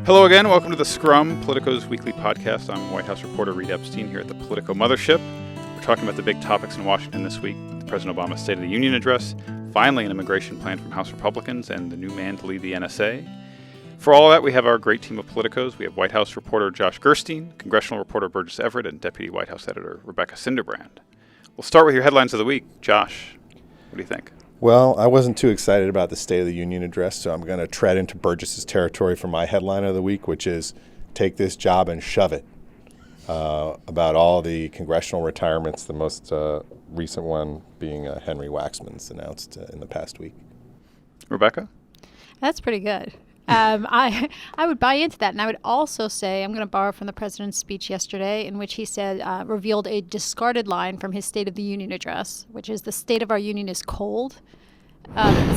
Hello again. Welcome to the Scrum, Politico's weekly podcast. I'm White House reporter Reid Epstein here at the Politico Mothership. We're talking about the big topics in Washington this week: President Obama's State of the Union address, finally an immigration plan from House Republicans, and the new man to lead the NSA. For all of that, we have our great team of politicos. We have White House reporter Josh Gerstein, congressional reporter Burgess Everett, and Deputy White House editor Rebecca Sinderbrand. We'll start with your headlines of the week. Josh, what do you think? Well, I wasn't too excited about the State of the Union address, so I'm going to tread into Burgess's territory for my headline of the week, which is "Take this job and shove it," about all the congressional retirements, the most recent one being Henry Waxman's announced in the past week. Rebecca? That's pretty good. I would buy into that. And I would also say, I'm going to borrow from the president's speech yesterday, in which he said, revealed a discarded line from his State of the Union address, which is, "The state of our union is cold."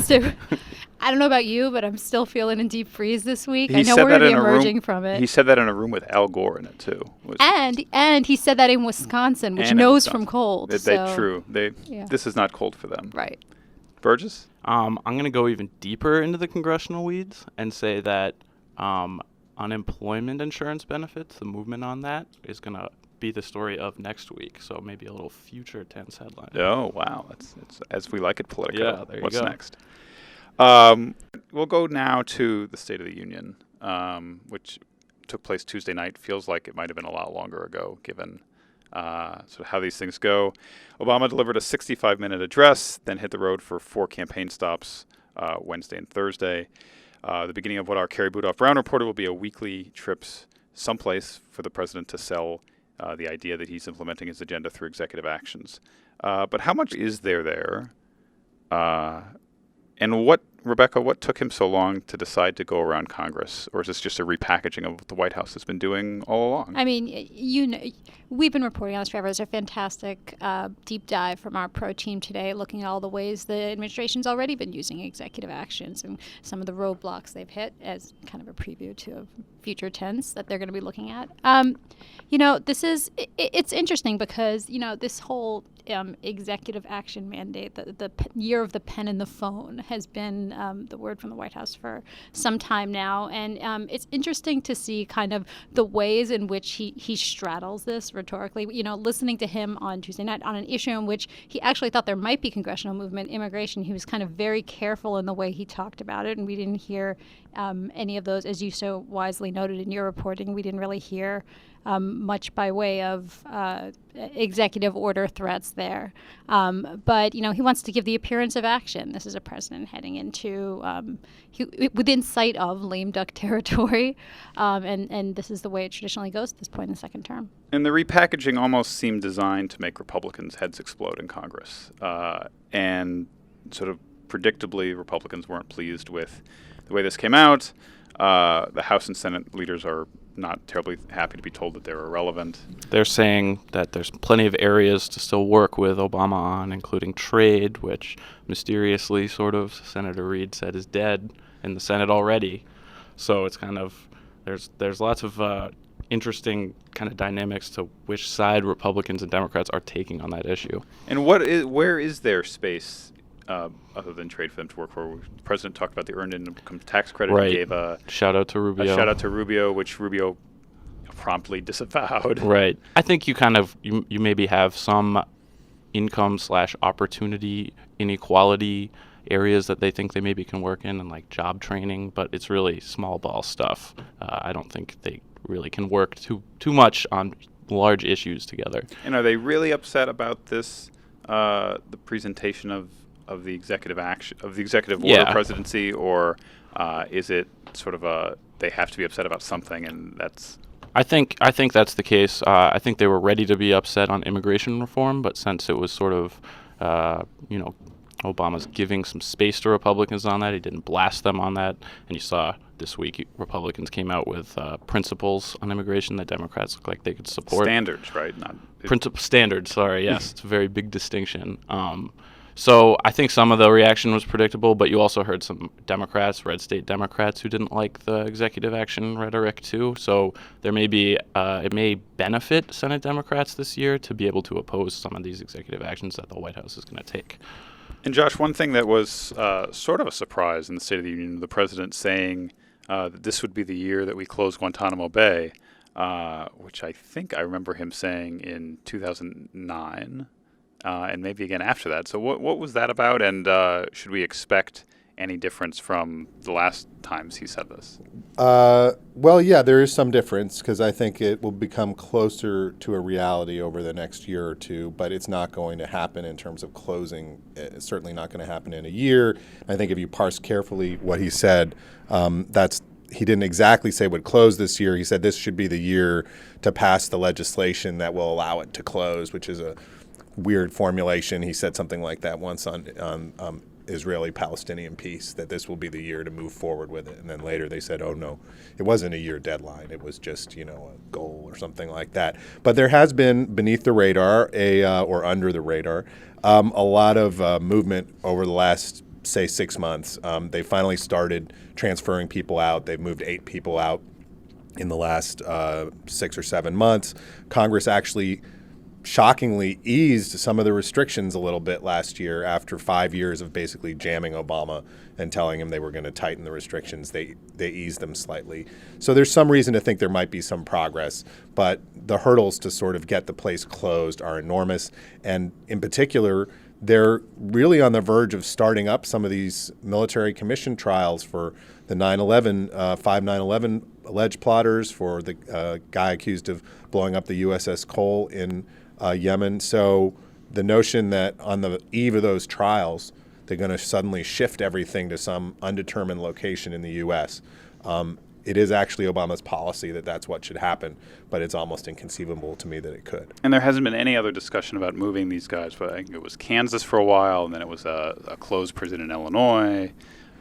So I don't know about you, but I'm still feeling in deep freeze this week. I know we're going to be emerging from it. He said that in a room with Al Gore in it, too. And he said that in Wisconsin, which knows from cold. True. This is not cold for them. Right. Burgess? I'm going to go even deeper into the congressional weeds and say that unemployment insurance benefits, the movement on that, is going to be the story of next week. So maybe a little future tense headline. Oh, wow. It's as we like it, Politico. Yeah, there you What's go. next? We'll go now to the State of the Union, which took place Tuesday night. Feels like it might have been a lot longer ago, given sort of how these things go. Obama delivered a 65-minute address, then hit the road for 4 campaign stops Wednesday and Thursday. The beginning of what our Carrie Budoff-Brown reported will be a weekly trips someplace for the president to sell the idea that he's implementing his agenda through executive actions. But how much is there? And what, Rebecca, what took him so long to decide to go around Congress? Or is this just a repackaging of what the White House has been doing all along? I mean, we've been reporting on this forever. There's a fantastic deep dive from our pro team today, looking at all the ways the administration's already been using executive actions and some of the roadblocks they've hit, as kind of a preview to a future tense that they're going to be looking at. It's interesting because, this whole executive action mandate, the year of the pen and the phone, has been the word from the White House for some time now. And it's interesting to see kind of the ways in which he straddles this rhetorically. Listening to him on Tuesday night on an issue in which he actually thought there might be congressional movement, immigration, he was kind of very careful in the way he talked about it. And we didn't hear any of those, as you so wisely noted in your reporting. We didn't really hear much by way of executive order threats there. But, he wants to give the appearance of action. This is a president heading into, within sight of lame duck territory. And this is the way it traditionally goes at this point in the second term. And the repackaging almost seemed designed to make Republicans' heads explode in Congress. And sort of predictably, Republicans weren't pleased with the way this came out. The House and Senate leaders are not terribly happy to be told that they're irrelevant. They're saying that there's plenty of areas to still work with Obama on, including trade, which mysteriously, sort of, Senator Reid said is dead in the Senate already. So it's kind of, there's lots of interesting kind of dynamics to which side Republicans and Democrats are taking on that issue. And where is there space other than trade for them to work for? The president talked about the earned income tax credit. Right. He gave a shout out to Rubio. Which Rubio promptly disavowed. Right. I think you maybe have some income/opportunity inequality areas that they think they maybe can work in, and like job training, but it's really small ball stuff. I don't think they really can work too much on large issues together. And are they really upset about this, the presentation of the executive action, of the executive order presidency, or is it sort of they have to be upset about something, and that's? I think that's the case. I think they were ready to be upset on immigration reform, but since it was sort of, Obama's giving some space to Republicans on that, he didn't blast them on that, and you saw this week Republicans came out with principles on immigration that Democrats look like they could support. Standards, right? Standards. Sorry, yes, it's a very big distinction. So I think some of the reaction was predictable, but you also heard some Democrats, red state Democrats, who didn't like the executive action rhetoric too. So there may be, it may benefit Senate Democrats this year to be able to oppose some of these executive actions that the White House is going to take. And Josh, one thing that was sort of a surprise in the State of the Union, the president saying that this would be the year that we close Guantanamo Bay, which I think I remember him saying in 2009, and maybe again after that. So what was that about, and should we expect any difference from the last times he said this? Well, yeah, there is some difference because I think it will become closer to a reality over the next year or two, but it's not going to happen in terms of closing. It's certainly not going to happen in a year. I think if you parse carefully what he said, he didn't exactly say would close this year. He said this should be the year to pass the legislation that will allow it to close, which is a weird formulation. He said something like that once on Israeli-Palestinian peace, that this will be the year to move forward with it. And then later they said, oh, no, it wasn't a year deadline. It was just, a goal or something like that. But there has been beneath the radar, or under the radar, a lot of movement over the last, say, 6 months. They finally started transferring people out. They've moved 8 people out in the last 6 or 7 months. Congress actually shockingly eased some of the restrictions a little bit last year after 5 years of basically jamming Obama and telling him they were going to tighten the restrictions. They eased them slightly. So there's some reason to think there might be some progress, but the hurdles to sort of get the place closed are enormous. And in particular, they're really on the verge of starting up some of these military commission trials for the 9/11 alleged plotters, for the guy accused of blowing up the USS Cole in Yemen. So the notion that on the eve of those trials, they're going to suddenly shift everything to some undetermined location in the U.S. It is actually Obama's policy that that's what should happen, but it's almost inconceivable to me that it could. And there hasn't been any other discussion about moving these guys, but I think it was Kansas for a while, and then it was a closed prison in Illinois.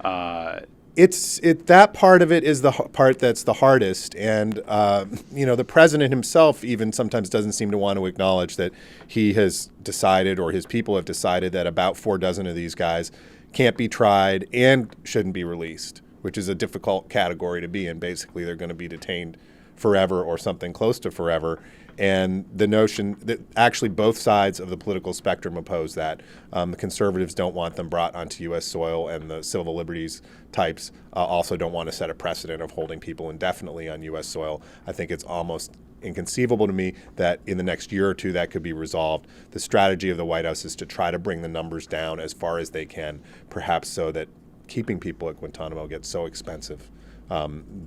That part of it is the part that's the hardest, and the president himself even sometimes doesn't seem to want to acknowledge that he has decided, or his people have decided, that about 4 dozen of these guys can't be tried and shouldn't be released, which is a difficult category to be in. Basically, they're going to be detained forever or something close to forever. And the notion that actually both sides of the political spectrum oppose that. The conservatives don't want them brought onto U.S. soil, and the civil liberties types also don't want to set a precedent of holding people indefinitely on U.S. soil. I think it's almost inconceivable to me that in the next year or two that could be resolved. The strategy of the White House is to try to bring the numbers down as far as they can, perhaps so that keeping people at Guantanamo gets so expensive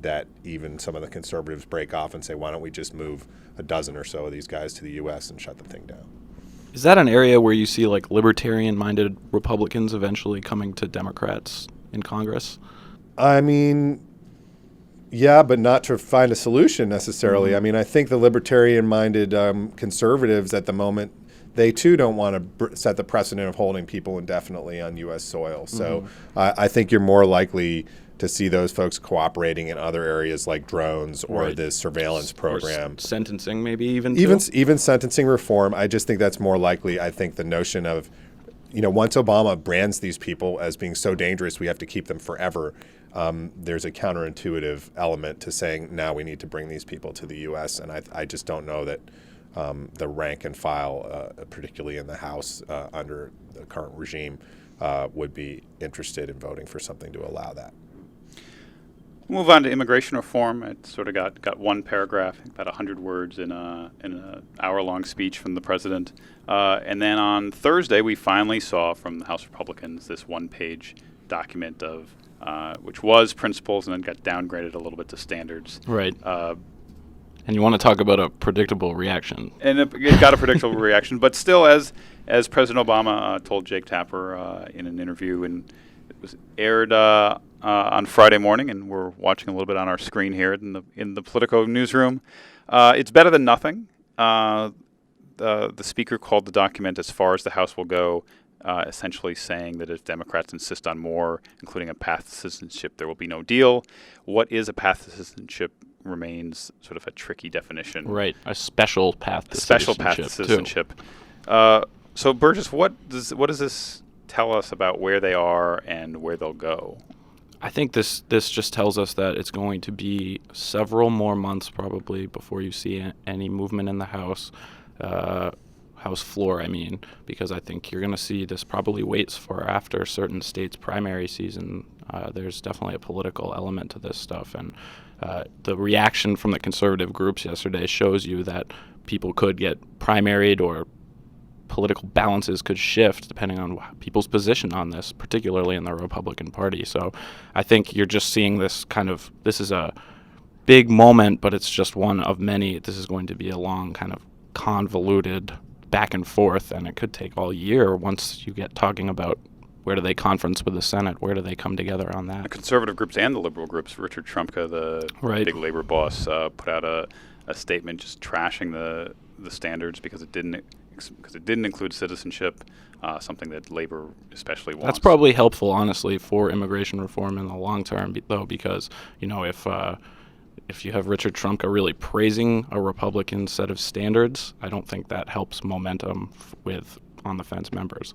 that even some of the conservatives break off and say, why don't we just move a dozen or so of these guys to the U.S. and shut the thing down? Is that an area where you see libertarian-minded Republicans eventually coming to Democrats in Congress? I mean, yeah, but not to find a solution necessarily. Mm-hmm. I mean, I think the libertarian-minded conservatives at the moment, they too don't want to set the precedent of holding people indefinitely on U.S. soil. So I think you're more likely to see those folks cooperating in other areas like drones or the surveillance program. Or sentencing maybe even sentencing reform. I just think that's more likely. I think the notion of, once Obama brands these people as being so dangerous we have to keep them forever, there's a counterintuitive element to saying now we need to bring these people to the U.S. And I just don't know that the rank and file, particularly in the House under the current regime, would be interested in voting for something to allow that. Move on to immigration reform. It sort of got one paragraph, about 100 words in an hour-long speech from the president. And then on Thursday, we finally saw from the House Republicans this one-page document of which was principles and then got downgraded a little bit to standards. Right. And you want to talk about a predictable reaction. And it got a predictable reaction, but still, as President Obama told Jake Tapper in an interview, and it was aired on Friday morning, and we're watching a little bit on our screen here in the Politico newsroom. It's better than nothing. The speaker called the document "As Far as the House Will Go," essentially saying that if Democrats insist on more, including a path to citizenship, there will be no deal. What is a path to citizenship remains sort of a tricky definition. Right, a special path to citizenship. So, Burgess, what does this tell us about where they are and where they'll go? I think this just tells us that it's going to be several more months probably before you see any movement in the House floor, because I think you're going to see this probably waits for after certain states' primary season There's definitely a political element to this stuff, and the reaction from the conservative groups yesterday shows you that people could get primaried or political balances could shift depending on people's position on this, particularly in the Republican Party. So I think you're just seeing this this is a big moment, but it's just one of many. This is going to be a long kind of convoluted back and forth, and it could take all year once you get talking about where do they conference with the Senate, where do they come together on that. The conservative groups and the liberal groups, Richard Trumka, the big labor boss, put out a statement just trashing the standards because it didn't include citizenship, something that labor especially wants. That's probably helpful, honestly, for immigration reform in the long term, though, because if you have Richard Trumka really praising a Republican set of standards, I don't think that helps momentum with on-the-fence members.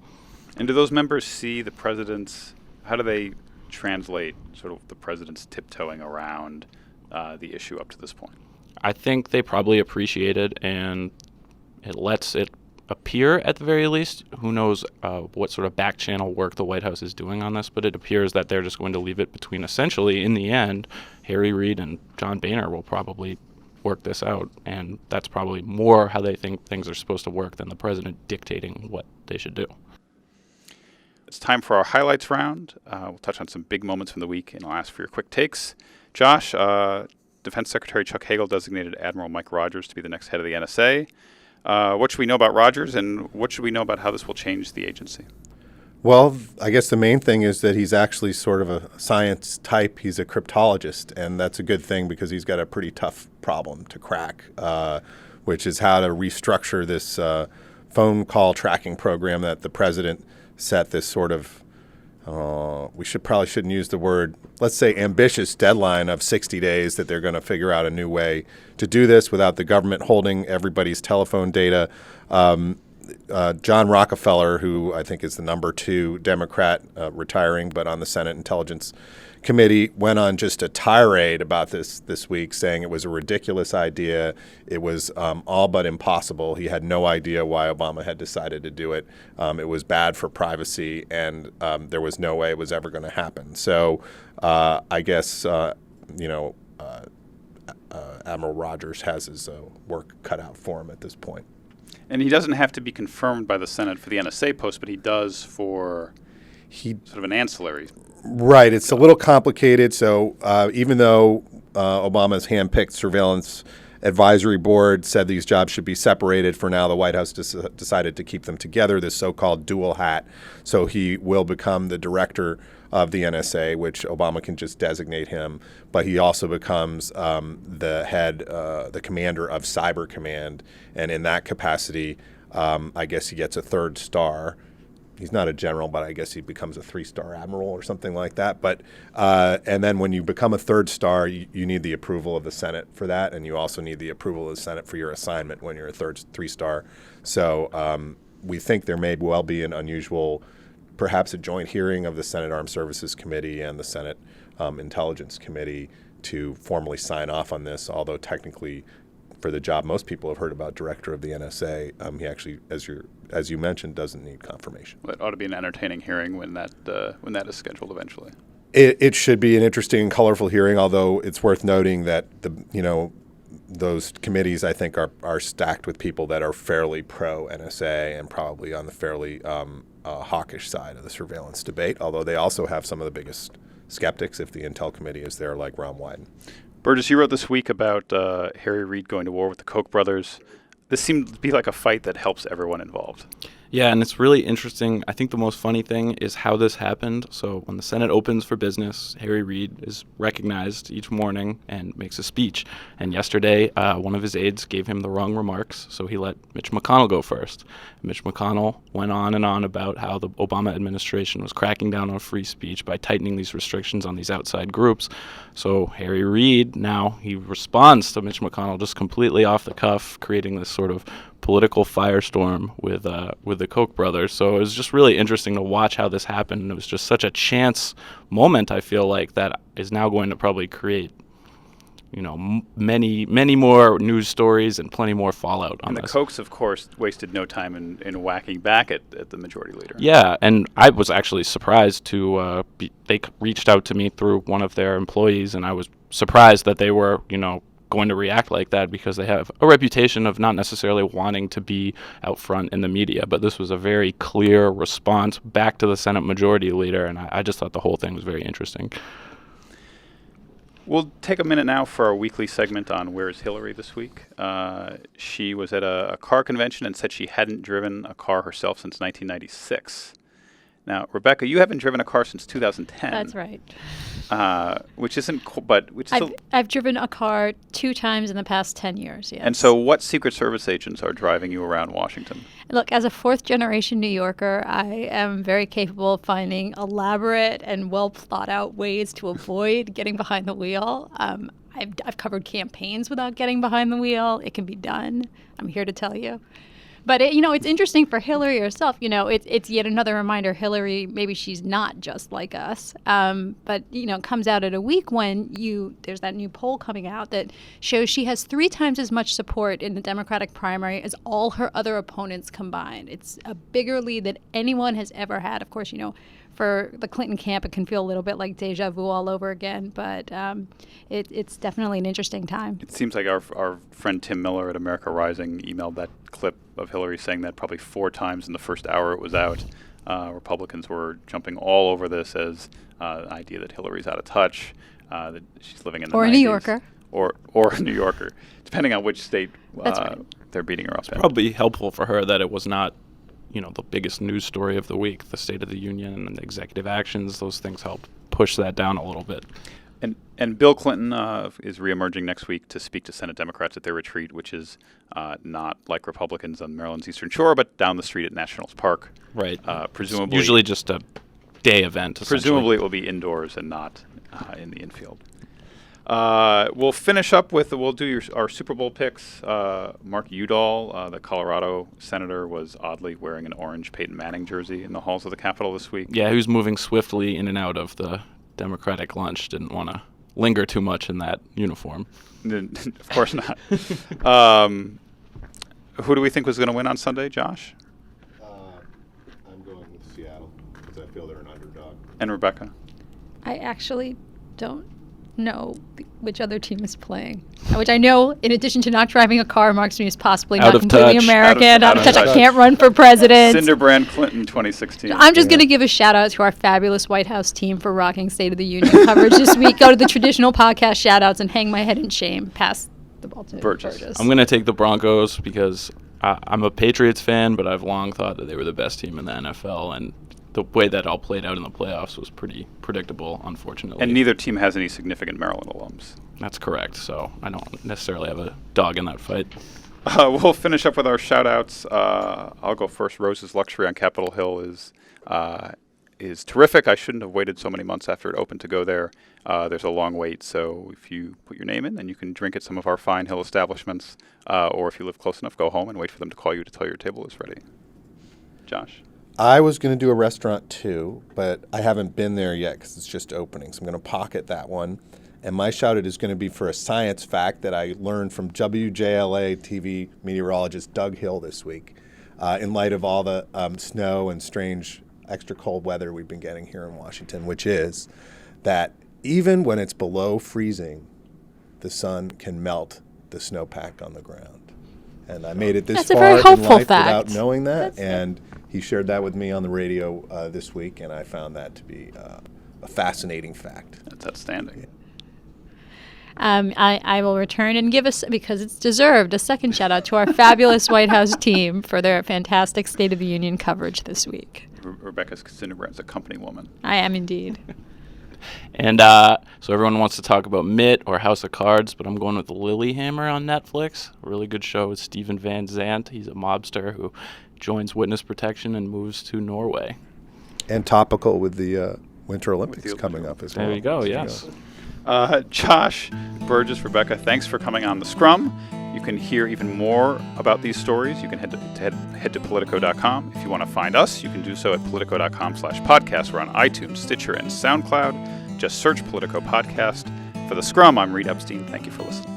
And do those members see the president's, how do they translate sort of the president's tiptoeing around the issue up to this point? I think they probably appreciate it, and it lets it appear, at the very least. Who knows what sort of back channel work the White House is doing on this, but it appears that they're just going to leave it between, essentially, in the end, Harry Reid and John Boehner will probably work this out, and that's probably more how they think things are supposed to work than the president dictating what they should do. It's time for our highlights round. We'll touch on some big moments from the week, and I'll ask for your quick takes. Josh, Defense Secretary Chuck Hagel designated Admiral Mike Rogers to be the next head of the NSA. What should we know about Rogers, and what should we know about how this will change the agency? Well, I guess the main thing is that he's actually sort of a science type. He's a cryptologist, and that's a good thing because he's got a pretty tough problem to crack, which is how to restructure this phone call tracking program that the president set this sort of, we shouldn't use the word, let's say ambitious deadline of 60 days that they're going to figure out a new way to do this without the government holding everybody's telephone data. John Rockefeller, who I think is the number 2 Democrat, retiring, but on the Senate Intelligence Committee, went on just a tirade about this week, saying it was a ridiculous idea. It was all but impossible. He had no idea why Obama had decided to do it. It was bad for privacy, and there was no way it was ever going to happen. So I guess, Admiral Rogers has his work cut out for him at this point. And he doesn't have to be confirmed by the Senate for the NSA post, but he does for sort of an ancillary. Right. It's a little complicated. So even though Obama's handpicked surveillance advisory board said these jobs should be separated, for now the White House decided to keep them together, this so-called dual hat. So he will become the director of the NSA, which Obama can just designate him. But he also becomes the head, the commander of Cyber Command. And in that capacity, I guess he gets a 3rd star. He's not a general, but I guess he becomes a 3-star admiral or something like that. But and then when you become a 3rd star, you need the approval of the Senate for that, and you also need the approval of the Senate for your assignment when you're a 3-star. So we think there may well be an unusual, perhaps a joint hearing of the Senate Armed Services Committee and the Senate Intelligence Committee to formally sign off on this, although technically for the job most people have heard about, director of the NSA, he actually, as you mentioned, doesn't need confirmation. Well, it ought to be an entertaining hearing when that is scheduled eventually. It should be an interesting and colorful hearing, although it's worth noting that those committees, I think, are stacked with people that are fairly pro-NSA and probably on the fairly hawkish side of the surveillance debate, although they also have some of the biggest skeptics if the Intel Committee is there, like Ron Wyden. Burgess, you wrote this week about Harry Reid going to war with the Koch brothers. This seemed to be like a fight that helps everyone involved. Yeah, and it's really interesting. I think the most funny thing is how this happened. So when the Senate opens for business, Harry Reid is recognized each morning and makes a speech. And yesterday, one of his aides gave him the wrong remarks, so he let Mitch McConnell go first. Mitch McConnell went on and on about how the Obama administration was cracking down on free speech by tightening these restrictions on these outside groups. So Harry Reid, now he responds to Mitch McConnell just completely off the cuff, creating this sort of political firestorm with the Koch brothers. So it was just really interesting to watch how this happened. It was just such a chance moment, I feel like, that is now going to probably create many more news stories and plenty more fallout on and this. The Kochs, of course, wasted no time in whacking back at the majority leader. Yeah, and I was actually surprised to they reached out to me through one of their employees, and I was surprised that they were, going to react like that, because they have a reputation of not necessarily wanting to be out front in the media. But this was a very clear response back to the Senate Majority Leader, and I just thought the whole thing was very interesting. We'll take a minute now for our weekly segment on Where's Hillary this week. She was at a car convention and said she hadn't driven a car herself since 1996. Now, Rebecca, you haven't driven a car since 2010. That's right. Which isn't, I've driven a car 2 times in the past 10 years. Yes. And so, what Secret Service agents are driving you around Washington? Look, as a 4th-generation New Yorker, I am very capable of finding elaborate and well thought out ways to avoid getting behind the wheel. I've covered campaigns without getting behind the wheel. It can be done. I'm here to tell you. But, it's interesting for Hillary herself. It's yet another reminder Hillary, maybe she's not just like us. But, it comes out at a week when there's that new poll coming out that shows she has 3 times as much support in the Democratic primary as all her other opponents combined. It's a bigger lead than anyone has ever had. Of course, for the Clinton camp, it can feel a little bit like deja vu all over again, but it's definitely an interesting time. It seems like our friend Tim Miller at America Rising emailed that clip of Hillary saying that probably 4 times in the first hour it was out. Republicans were jumping all over this as the idea that Hillary's out of touch, that she's living in the 90s. Or a New Yorker. Or a New Yorker, depending on which state right. they're beating her up in. Probably helpful for her that it was not the biggest news story of the week, the State of the Union and the executive actions. Those things helped push that down a little bit. And Bill Clinton is reemerging next week to speak to Senate Democrats at their retreat, which is not like Republicans on Maryland's Eastern Shore, but down the street at Nationals Park. Right. Presumably, usually just a day event. Presumably, it will be indoors and not in the infield. We'll finish up we'll do our Super Bowl picks. Mark Udall, the Colorado senator, was oddly wearing an orange Peyton Manning jersey in the halls of the Capitol this week. Yeah, he was moving swiftly in and out of the Democratic lunch. Didn't want to linger too much in that uniform. Of course not. Who do we think was going to win on Sunday, Josh? I'm going with Seattle because I feel they're an underdog. And Rebecca? I actually don't know which other team is playing. Which I know, in addition to not driving a car, marks me as possibly not completely American. Out of touch. I can't run for president. Sinderbrand Clinton 2016. I'm just going to give a shout out to our fabulous White House team for rocking State of the Union coverage this week. Go to the traditional podcast shout outs and hang my head in shame. Pass the ball to Burgess. I'm going to take the Broncos because I'm a Patriots fan, but I've long thought that they were the best team in the NFL, and the way that all played out in the playoffs was pretty predictable, unfortunately. And neither team has any significant Maryland alums. That's correct, so I don't necessarily have a dog in that fight. We'll finish up with our shout-outs. I'll go first. Rose's Luxury on Capitol Hill is terrific. I shouldn't have waited so many months after it opened to go there. There's a long wait, so if you put your name in, then you can drink at some of our fine Hill establishments, or if you live close enough, go home and wait for them to call you to tell your table is ready. Josh? I was going to do a restaurant too, but I haven't been there yet because it's just opening. So I'm going to pocket that one. And my shout-out is going to be for a science fact that I learned from WJLA TV meteorologist Doug Hill this week in light of all the snow and strange extra cold weather we've been getting here in Washington, which is that even when it's below freezing, the sun can melt the snowpack on the ground. And I made it this far in life without knowing that. He shared that with me on the radio this week, and I found that to be a fascinating fact. That's outstanding. I will return and give us, because it's deserved, a second shout out to our fabulous White House team for their fantastic State of the Union coverage this week. Rebecca Sinderbrand's a company woman. I am indeed. And so everyone wants to talk about Mitt or House of Cards, but I'm going with Lilyhammer on Netflix. A really good show with Stephen Van Zandt. He's a mobster who joins witness protection and moves to Norway. And topical with the Winter Olympics coming up as well. There you go, yes. Josh, Burgess, Rebecca, thanks for coming on The Scrum. You can hear even more about these stories. You can head to Politico.com. If you want to find us, you can do so at Politico.com/podcast. We're on iTunes, Stitcher, and SoundCloud. Just search Politico Podcast. For the Scrum, I'm Reid Epstein. Thank you for listening.